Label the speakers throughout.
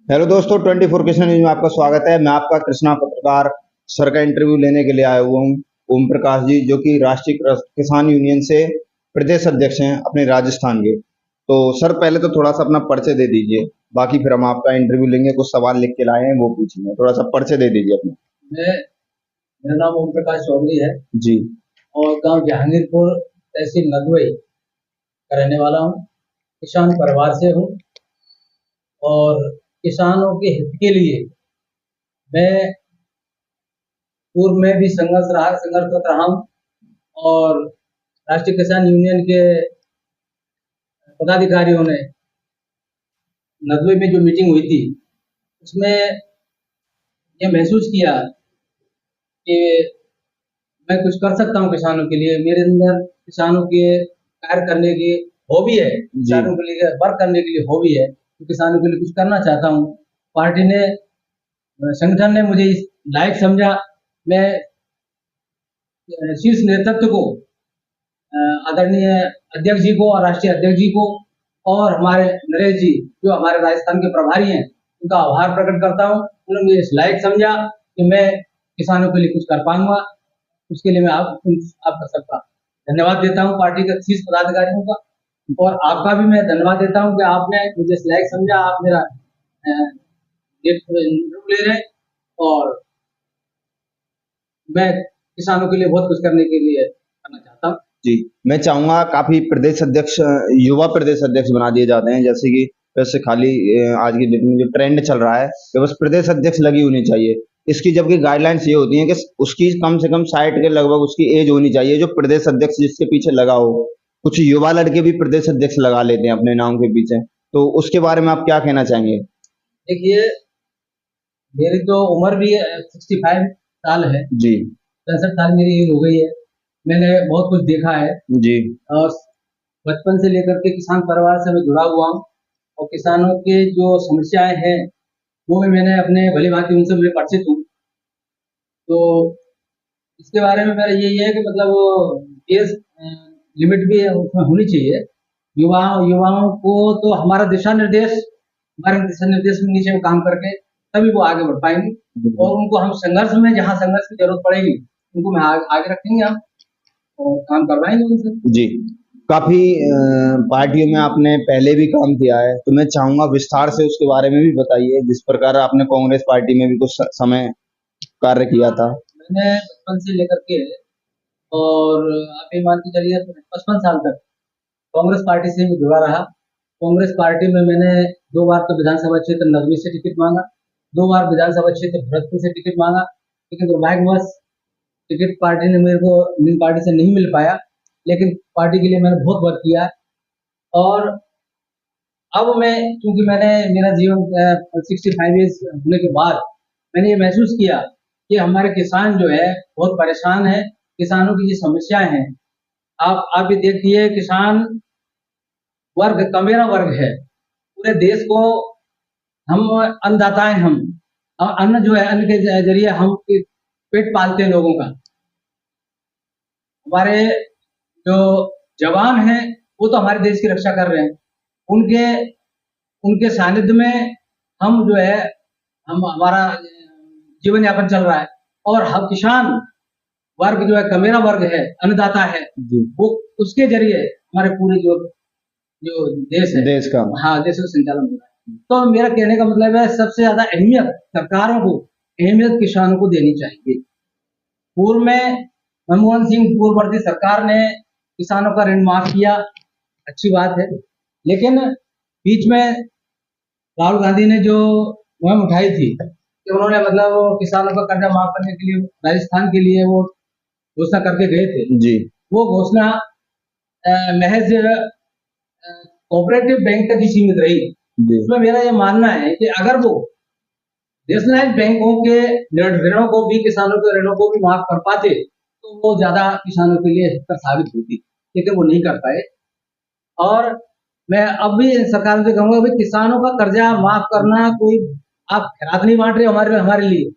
Speaker 1: Hello दोस्तों, 24 किसान news में आपका स्वागत है। मैं आपका कृष्णा पत्रकार सर का इंटरव्यू लेने के लिए आया हुआ हूँ। ओम प्रकाश जी, जो कि राष्ट्रीय किसान यूनियन से प्रदेश अध्यक्ष हैं अपने राजस्थान के। तो सर, पहले तो थोड़ा सा अपना परिचय दे दीजिए, बाकी फिर हम आपका इंटरव्यू लेंगे। कुछ सवाल लिख के लाए हैं, वो पूछेंगे। थोड़ा सा परिचय दे दीजिए अपना।
Speaker 2: मैं मेरा नाम ओम प्रकाश चौधरी है
Speaker 1: जी।
Speaker 2: और गांव जहांगीरपुर तहसील नदवई का रहने वाला हूँ। किसान परिवार से हूँ और किसानों के हित के लिए मैं पूर्व में भी संघर्षरत रहा हूँ और राष्ट्रीय किसान यूनियन के पदाधिकारियों ने नदवई में जो मीटिंग हुई थी उसमें ये महसूस किया कि मैं कुछ कर सकता हूँ किसानों के लिए। मेरे अंदर किसानों के कार्य करने की हॉबी है,
Speaker 1: जी।
Speaker 2: किसानों के लिए वर्क करने के लिए हॉबी है, तो किसानों के लिए कुछ करना चाहता हूँ। पार्टी ने, संगठन ने मुझे इस लायक समझा। मैं शीर्ष नेतृत्व को, आदरणीय अध्यक्ष जी को और राष्ट्रीय अध्यक्ष जी को और हमारे नरेश जी जो हमारे राजस्थान के प्रभारी हैं, उनका आभार प्रकट करता हूँ। उन्होंने मुझे इस लायक समझा कि मैं किसानों के लिए कुछ कर पाऊंगा। उसके लिए मैं आपका सबका धन्यवाद देता हूँ, पार्टी के शीर्ष पदाधिकारियों का, और आपका भी मैं धन्यवाद देता हूँ कि आपने मुझे इस लायक समझा। आप मेरा इंटरव्यू ले रहे हैं और मैं किसानों के लिए बहुत कुछ करने के लिए करना चाहता हूँ।
Speaker 1: जी, मैं चाहूंगा, काफी प्रदेश अध्यक्ष, युवा प्रदेश अध्यक्ष बना दिए जाते हैं, जैसे कि वैसे खाली आज की डेट में जो ट्रेंड चल रहा है कि बस प्रदेश अध्यक्ष लगी होनी चाहिए। इसकी जबकि गाइडलाइंस ये होती हैं कि उसकी कम से कम 60 के लगभग उसकी एज होनी चाहिए, जो प्रदेश अध्यक्ष जिसके पीछे लगा हो। कुछ युवा लड़के भी प्रदेश अध्यक्ष लगा लेते हैं अपने नाम के पीछे, तो उसके बारे में आप क्या कहना चाहेंगे?
Speaker 2: देखिए, मेरी तो उम्र भी 65 साल है,
Speaker 1: जी।
Speaker 2: 65 साल मेरी एज हो गई है। मैंने बहुत कुछ देखा है
Speaker 1: जी।
Speaker 2: और बचपन से लेकर के किसान परिवार से मैं जुड़ा हुआ हूँ और किसानों के जो समस्याएं हैं वो भी मैंने अपने भली भांति उनसे मैं परिचित हूँ। तो इसके बारे में मेरा यही है कि मतलब एज लिमिट भी उसमें होनी चाहिए। युवाओं को तो हमारे दिशा निर्देश में नीचे वो काम करके तभी वो आगे बढ़ पाएंगे और उनको हम संघर्ष में, जहाँ संघर्ष की जरूरत पड़ेगी, उनको मैं आगे रखेंगे हम और काम करवाएंगे उनसे।
Speaker 1: जी। काफी पार्टियों में आपने पहले भी काम किया है, तो मैं चाहूंगा विस्तार से उसके बारे में भी बताइए, जिस प्रकार आपने कांग्रेस पार्टी में भी कुछ समय कार्य किया था।
Speaker 2: मैंने बचपन से लेकर के और आप ये मान के चलिए 55 साल तक कांग्रेस पार्टी से भी जुड़ा रहा। कांग्रेस पार्टी में मैंने 2 बार तो विधानसभा क्षेत्र नगरी से टिकट मांगा, 2 बार विधानसभा क्षेत्र भरतपुर से टिकट मांगा, लेकिन दुर्भाग्यवश टिकट पार्टी ने मेरे को मेरी पार्टी से नहीं मिल पाया। लेकिन पार्टी के लिए मैंने बहुत वर्क किया और अब मैं, क्योंकि मैंने मेरा जीवन 65 ईयर्स होने के बाद मैंने ये महसूस किया कि हमारे किसान जो है बहुत परेशान है। किसानों की जो समस्याएं हैं, आप ये देखिए, किसान वर्ग का मेरा वर्ग है पूरे देश को। हम अन्नदाता हैं, हम अन्न जो है, अन्न के जरिए हम पेट पालते हैं लोगों का। हमारे जो जवान हैं वो तो हमारे देश की रक्षा कर रहे हैं, उनके उनके सानिध्य में हम जो है, हम हमारा जीवन यापन चल रहा है। और हम किसान वर्ग जो है, कमेरा वर्ग है, अन्नदाता है,
Speaker 1: जी।
Speaker 2: वो उसके जरिए हमारे पूरे जो जो देश है,
Speaker 1: देश का।
Speaker 2: हाँ, देश का संचालन हो रहा है। तो मेरा कहने का मतलब है, सबसे ज्यादा अहमियत सरकारों को, अहमियत किसानों को देनी चाहिए। पूर्व में मनमोहन सिंह पूर्ववर्ती सरकार ने किसानों का ऋण माफ किया, अच्छी बात है, लेकिन बीच में राहुल गांधी ने जो मुहिम उठाई थी कि उन्होंने मतलब किसानों का कर्जा माफ करने के लिए राजस्थान के लिए वो घोषणा करके गए थे।
Speaker 1: जी।
Speaker 2: वो घोषणा महज कोऑपरेटिव बैंक तक ही सीमित रही। उसमें मेरा ये मानना है कि अगर वो नेशनलाइज बैंकों के ऋणों को भी, किसानों के ऋणों को भी माफ कर पाते तो वो ज्यादा किसानों के लिए हितकर साबित होती, लेकिन वो नहीं कर पाए। और मैं अब भी सरकार से कहूंगा, भाई किसानों का कर्जा माफ करना कोई आप खैरात नहीं बांट रहे हमारे हमारे लिए।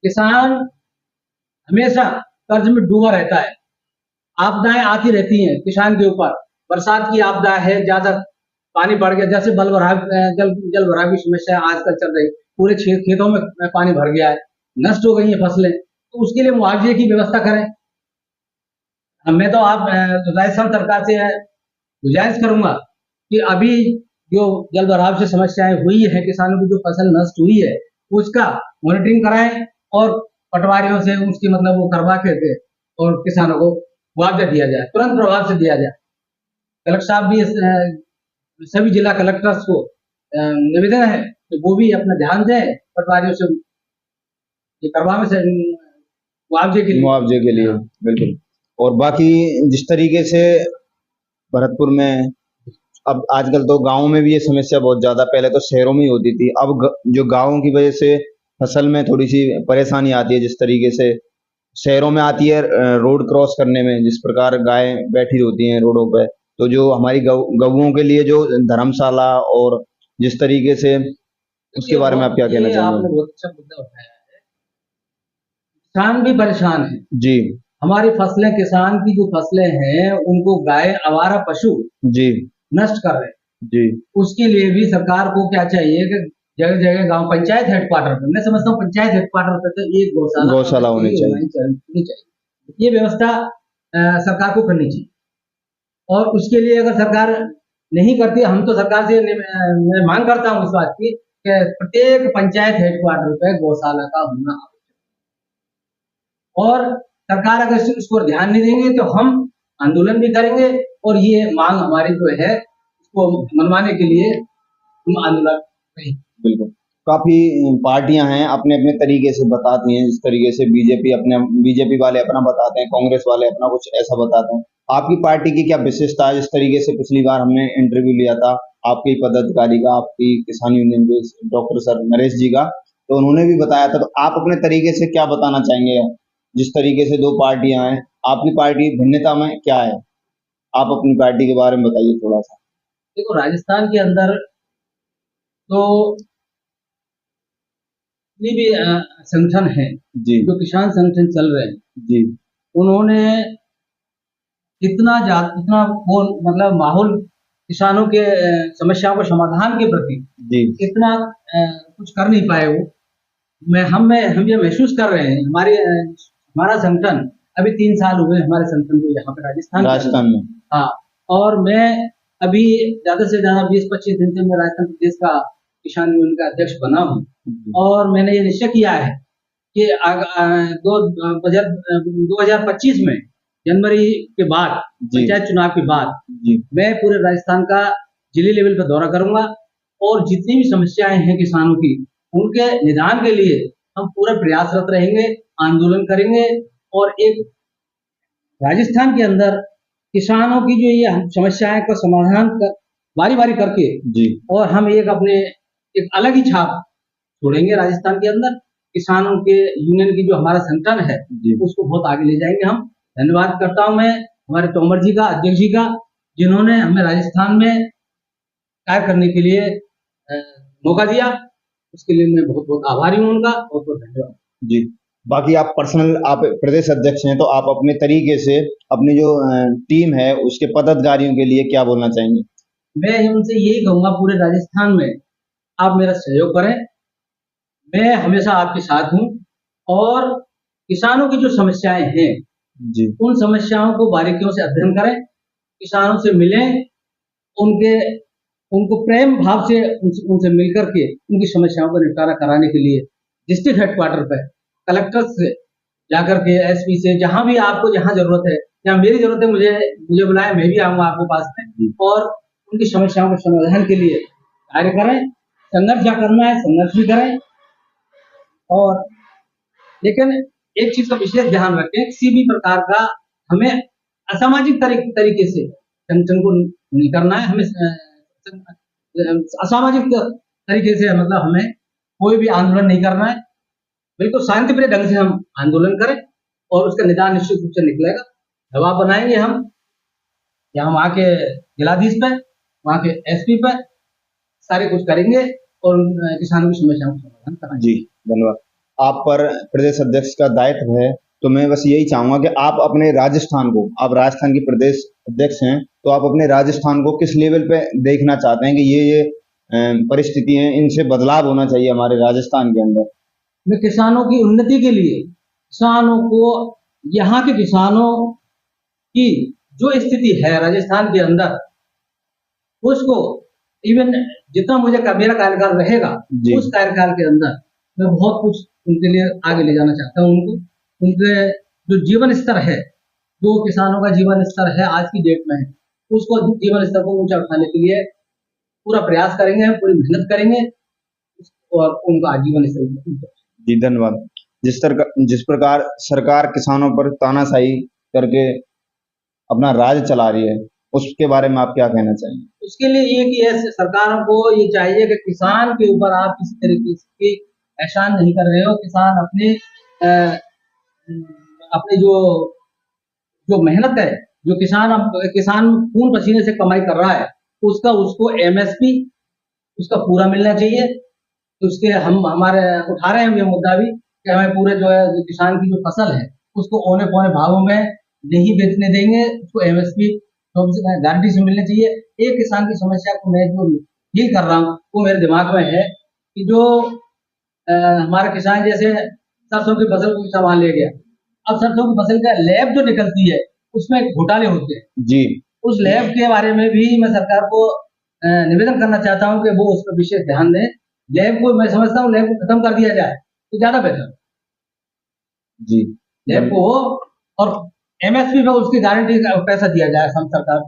Speaker 2: किसान हमेशा कर्ज में डूबा रहता है, आपदाएं आती रहती हैं किसान के ऊपर। बरसात की आपदा है ज्यादा, पानी बढ़ गया, जैसे जल भराव की समस्या आजकल चल रही, पूरे खेतों में पानी भर गया है, नष्ट हो गई है फसलें, तो उसके लिए मुआवजे की व्यवस्था करें। मैं तो आप राजस्थान सरकार से गुजारिश करूंगा कि अभी जो जल भराव से समस्याएं हुई है, किसानों की जो फसल नष्ट हुई है, उसका मॉनिटरिंग कराएं और पटवारियों से उसकी मतलब वो करवा के और किसानों को मुआवजा दिया जाए, तुरंत प्रभाव से दिया जाए। कलेक्टर साहब भी सभी जिला कलेक्टर्स को निवेदन है कि वो भी अपना ध्यान दें पटवारियों से ये करवाने से
Speaker 1: मुआवजे के लिए। बिल्कुल। और बाकी जिस तरीके से भरतपुर में अब आजकल तो गाँव में भी ये समस्या बहुत ज़्यादा, पहले तो शहरों में ही होती थी, अब जो गाँव की वजह से फसल में थोड़ी सी परेशानी आती है, जिस तरीके से शहरों में आती है रोड क्रॉस करने में, जिस प्रकार गाय बैठी होती हैं रोडों पे, तो जो हमारी गऊओं के लिए जो धर्मशाला और जिस तरीके से, उसके बारे में आप क्या कहना चाहेंगे?
Speaker 2: आपने बहुत अच्छा मुद्दा उठाया है। किसान भी परेशान है
Speaker 1: जी
Speaker 2: हमारी फसलें, किसान की जो फसलें हैं उनको गाय, आवारा पशु
Speaker 1: जी
Speaker 2: नष्ट कर रहे हैं।
Speaker 1: जी
Speaker 2: उसके लिए भी सरकार को क्या चाहिए कि जगह जगह गांव पंचायत हेडक्वार्टर पर, मैं समझता हूँ पंचायत हेडक्वार्टर पर तो एक
Speaker 1: गौशाला होनी
Speaker 2: चाहिए। ये व्यवस्था सरकार को करनी चाहिए, और उसके लिए अगर सरकार नहीं करती, हम तो सरकार से मैं मांग करता हूँ इस बात की कि प्रत्येक पंचायत हेडक्वार्टर पे गौशाला का होना, और सरकार अगर इसको ध्यान नहीं देंगे तो हम आंदोलन भी करेंगे, और ये मांग हमारी जो है इसको मनवाने के लिए हम आंदोलन करेंगे।
Speaker 1: बिल्कुल। काफी पार्टियां हैं, अपने अपने तरीके से बताती हैं, जिस तरीके से बीजेपी वाले अपना बताते हैं, कांग्रेस वाले अपना कुछ ऐसा बताते हैं। आपकी पार्टी की क्या विशेषता है? जिस तरीके से पिछली बार हमने इंटरव्यू लिया था आपके ही पदाधिकारी का, आपकी किसान यूनियन के डॉक्टर सर नरेश जी का, तो उन्होंने भी बताया था, तो आप अपने तरीके से क्या बताना चाहेंगे? जिस तरीके से दो पार्टियां हैं, आपकी पार्टी भिन्नता में क्या है? आप अपनी पार्टी के बारे में बताइए थोड़ा सा।
Speaker 2: देखो, राजस्थान के अंदर तो जितने भी संगठन है,
Speaker 1: जी
Speaker 2: जो किसान संगठन चल रहे हैं,
Speaker 1: जी
Speaker 2: उन्होंने इतना वो मतलब माहौल किसानों के समस्याओं के समाधान के प्रति
Speaker 1: जी
Speaker 2: इतना कुछ कर नहीं पाए वो। हम ये महसूस कर रहे हैं, हमारा संगठन अभी 3 साल हुए हमारे संगठन को यहाँ पे
Speaker 1: राजस्थान में।
Speaker 2: हाँ, और मैं अभी ज्यादा से ज्यादा 20-25 दिन से मैं राजस्थान प्रदेश का किसान यूनियन का अध्यक्ष बना हूँ, और मैंने ये निश्चय किया है कि 2025 में जनवरी के बाद, पंचायत चुनाव के बाद, मैं पूरे राजस्थान का जिले लेवल पर दौरा करूंगा, और जितनी भी समस्याएं हैं किसानों की, उनके निदान के लिए हम पूरा प्रयासरत रहेंगे, आंदोलन करेंगे, और एक राजस्थान के अंदर किसानों की जो ये समस्याएं का समाधान बारी बारी करके
Speaker 1: जी,
Speaker 2: और हम एक अलग ही छाप छोड़ेंगे राजस्थान के अंदर। किसानों के यूनियन की जो हमारा संगठन है उसको बहुत आगे ले जाएंगे हम। धन्यवाद करता हूं मैं हमारे तोमर जी का, अध्यक्ष जी का, जिन्होंने हमें राजस्थान में कार्य करने के लिए मौका दिया। उसके लिए मैं बहुत बहुत आभारी हूँ उनका, बहुत बहुत धन्यवाद
Speaker 1: जी। बाकी आप प्रदेश अध्यक्ष हैं, तो आप अपने तरीके से अपनी जो टीम है उसके पदाधिकारियों के लिए क्या बोलना चाहेंगे?
Speaker 2: मैं उनसे यही कहूंगा, पूरे राजस्थान में आप मेरा सहयोग करें, मैं हमेशा आपके साथ हूं, और किसानों की जो समस्याएं हैं
Speaker 1: जी,
Speaker 2: उन समस्याओं को बारीकियों से अध्ययन करें, किसानों से मिलें, उनको प्रेम भाव से उनसे मिलकर के उनकी समस्याओं का निपटारा कराने के लिए डिस्ट्रिक्ट हेडक्वार्टर पर कलेक्टर से जाकर के, एसपी से, जहां भी आपको जहां जरूरत है, या मेरी जरूरत है, मुझे बुलाए, मैं भी आऊंगा आपके पास में, और उनकी समस्याओं के समाधान के लिए कार्य करें। संघर्ष क्या करना है संघर्ष भी करें, और लेकिन एक चीज का विशेष ध्यान रखें, किसी भी प्रकार का हमें असामाजिक तरीके से संगठन को नहीं करना है। हमें असामाजिक तरीके से मतलब हमें कोई भी आंदोलन नहीं करना है। बिल्कुल शांतिप्रिय ढंग से हम आंदोलन करें, और उसका निदान निश्चित रूप से निकलेगा। दबाव बनाएंगे हम, या हम वहाँ के जिलाधीश पे, वहाँ के एसपी पे, सारे कुछ करेंगे, और किसानों की समस्याओं का समाधान कराएंगे।
Speaker 1: जी, धन्यवाद। आप पर प्रदेश अध्यक्ष का दायित्व है, तो मैं बस यही चाहूंगा कि आप अपने राजस्थान को, आप राजस्थान के प्रदेश अध्यक्ष हैं, तो आप अपने राजस्थान को किस लेवल पे देखना चाहते हैं कि ये परिस्थिति है, इनसे बदलाव होना चाहिए हमारे राजस्थान के अंदर?
Speaker 2: मैं किसानों की उन्नति के लिए, किसानों को, यहाँ के किसानों की जो स्थिति है राजस्थान के अंदर, उसको इवन जितना मेरा कार्यकाल रहेगा,
Speaker 1: जी।
Speaker 2: उस कार्यकाल के अंदर मैं बहुत कुछ उनके लिए आगे ले जाना चाहता हूँ। उनको, उनके जो जीवन स्तर है, जो किसानों का जीवन स्तर है आज की डेट में, उसको जीवन स्तर को ऊंचा उठाने के लिए पूरा प्रयास करेंगे, पूरी मेहनत करेंगे और उनका जीवन स्तर।
Speaker 1: जी धन्यवाद। जिस प्रकार सरकार किसानों पर तानाशाही करके अपना राज चला रही है, उसके बारे में आप क्या कहना चाहेंगे?
Speaker 2: उसके लिए ये कि ऐसे सरकारों को ये चाहिए कि किसान के ऊपर आप किसी तरीके से एहसान नहीं कर रहे हो। किसान अपने जो मेहनत है, जो किसान खून पसीने से कमाई कर रहा है, उसको एमएसपी उसका पूरा मिलना चाहिए। तो उसके हमारे उठा रहे हैं ये मुद्दा भी कि हमें पूरे जो है किसान की जो फसल है उसको औने पौने भावों में नहीं बेचने देंगे, उसको एमएसपी गारंटी से मिलनी चाहिए। एक किसान की समस्या को मैं जो फील कर रहा हूँ वो मेरे दिमाग में है कि जो हमारे किसान जैसे सरसों की फसल को सामान ले गया, अब सरसों की फसल का लैब जो निकलती है उसमें घोटाले होते हैं
Speaker 1: जी।
Speaker 2: उस लैब के बारे में भी मैं सरकार को निवेदन करना चाहता हूँ कि वो उस पर विशेष ध्यान दें। लैब को मैं समझता हूँ लैब को खत्म कर दिया जाए तो ज्यादा बेहतर।
Speaker 1: जी।
Speaker 2: लैब को हो और एमएसपी में उसकी गारंटी का पैसा दिया जाए। हम सरकार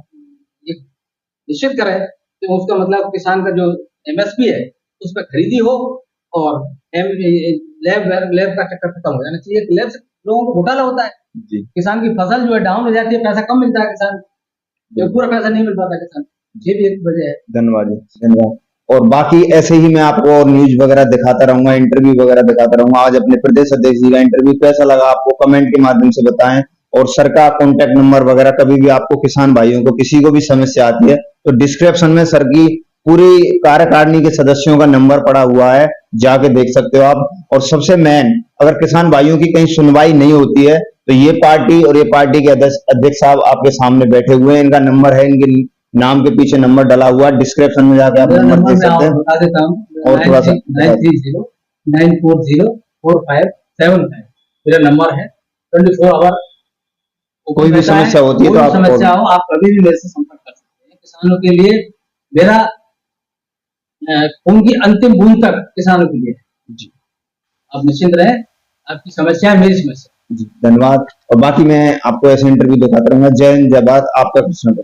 Speaker 2: ये निश्चित करे कि उसका मतलब किसान का जो एमएसपी है उस पर खरीदी हो और लैब का चक्कर खत्म हो जाना चाहिए। लैब से लोगों को घोटाला होता है
Speaker 1: जी।
Speaker 2: किसान की फसल जो है डाउन हो जाती है, पैसा कम मिलता है किसान को, पूरा पैसा नहीं मिल पाता किसान। ये भी एक वजह है।
Speaker 1: धन्यवाद जी, धन्यवाद। और बाकी ऐसे ही मैं आपको और न्यूज वगैरह दिखाता रहूंगा, इंटरव्यू वगैरह दिखाता रहूंगा। आज अपने प्रदेश अध्यक्ष जी का इंटरव्यू कैसा लगा आपको कमेंट के माध्यम से बताएं। और सर का कॉन्टैक्ट नंबर वगैरह कभी भी आपको किसान भाइयों को किसी को भी समस्या आती है तो डिस्क्रिप्शन में सर की पूरी कार्यकारिणी के सदस्यों का नंबर पड़ा हुआ है, जाके देख सकते हो आप। और सबसे मेन, अगर किसान भाइयों की कहीं सुनवाई नहीं होती है तो ये पार्टी और ये पार्टी के अध्यक्ष साहब आपके सामने बैठे हुए हैं, इनका नंबर है, इनके नाम के पीछे नंबर डला हुआ है, डिस्क्रिप्शन में जाके आप नंबर देख सकते हैं।
Speaker 2: बता देता हूँ,
Speaker 1: और थोड़ा सा
Speaker 2: 9309404575 मेरा नंबर है। 24 आवर
Speaker 1: कोई भी समस्या होती है तो आप
Speaker 2: समस्या हो आप कभी भी मेरे से संपर्क कर सकते हैं। किसानों के लिए मेरा उनकी अंतिम बूंद तक किसानों के लिए
Speaker 1: जी।
Speaker 2: आप निश्चिंत रहें, आपकी समस्या है मेरी समस्या।
Speaker 1: जी धन्यवाद। और बाकी मैं आपको ऐसे इंटरव्यू दिखाता रहूंगा। जय हिंद, जय भारत। आपका प्रश्न।